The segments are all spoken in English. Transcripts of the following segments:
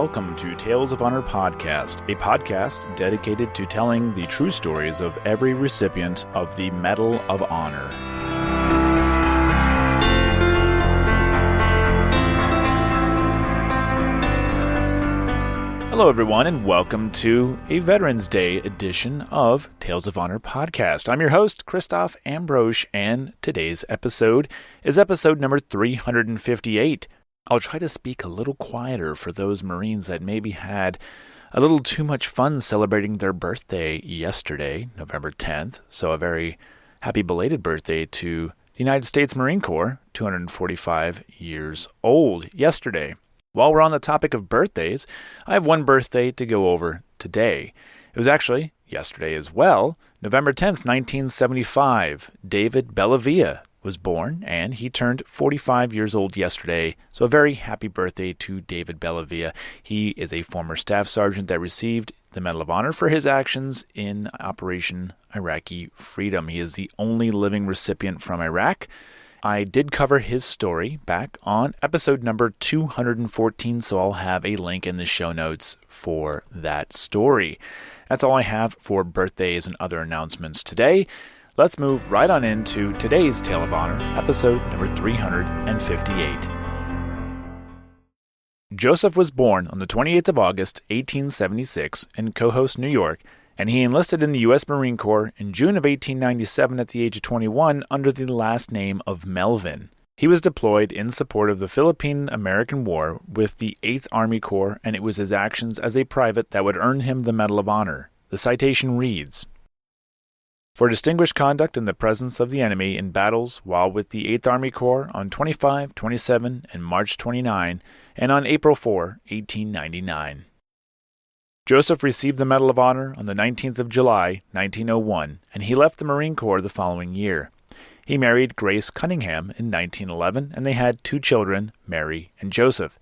welcome to Tales of Honor Podcast, a podcast dedicated to telling the true stories of every recipient of the Medal of Honor. Hello, everyone, and welcome to a Veterans Day edition of Tales of Honor Podcast. I'm your host, Christoph Ambrosch, and today's episode is episode number 358. I'll try to speak a little quieter for those Marines that maybe had a little too much fun celebrating their birthday yesterday, November 10th. So a very happy belated birthday to the United States Marine Corps, 245 years old yesterday. While we're on the topic of birthdays, I have one birthday to go over today. It was actually yesterday as well. November 10th, 1975, David Bellavia was born, and he turned 45 years old yesterday. So a very happy birthday to David Bellavia. He is a former staff sergeant that received the Medal of Honor for his actions in Operation Iraqi Freedom. He is the only living recipient from Iraq. I did cover his story back on episode number 214, so I'll have a link in the show notes for that story. That's all I have for birthdays and other announcements today. Let's move right on into today's Tale of Honor, episode number 358. Joseph was born on the 28th of August, 1876, in Cohoes, New York, and he enlisted in the U.S. Marine Corps in June of 1897 at the age of 21 under the last name of Melvin. He was deployed in support of the Philippine-American War with the 8th Army Corps, and it was his actions as a private that would earn him the Medal of Honor. The citation reads, "For distinguished conduct in the presence of the enemy in battles while with the 8th Army Corps on 25, 27, and March 29, and on April 4, 1899. Joseph received the Medal of Honor on the 19th of July, 1901, and he left the Marine Corps the following year. He married Grace Cunningham in 1911, and they had 2 children, Mary and Joseph.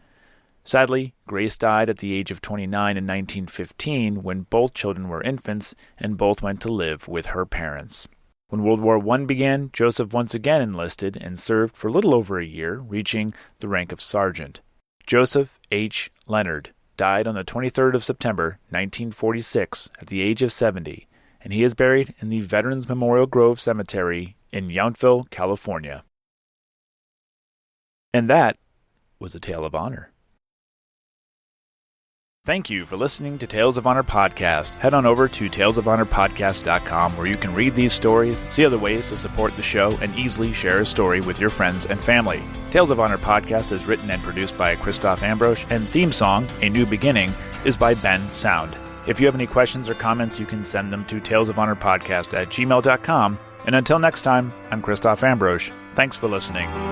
Sadly, Grace died at the age of 29 in 1915 when both children were infants, and both went to live with her parents. When World War I began, Joseph once again enlisted and served for a little over a year, reaching the rank of sergeant. Joseph H Leonard died on the 23rd of September, 1946, at the age of 70, and he is buried in the Veterans Memorial Grove Cemetery in Yountville, California. And that was a Tale of Honor. Thank you for listening to Tales of Honor Podcast. Head on over to talesofhonorpodcast.com where you can read these stories, see other ways to support the show, and easily share a story with your friends and family. Tales of Honor Podcast is written and produced by Christoph Ambrosch, and theme song, A New Beginning, is by Ben Sound. If you have any questions or comments, you can send them to talesofhonorpodcast@gmail.com. And until next time, I'm Christoph Ambrosch. Thanks for listening.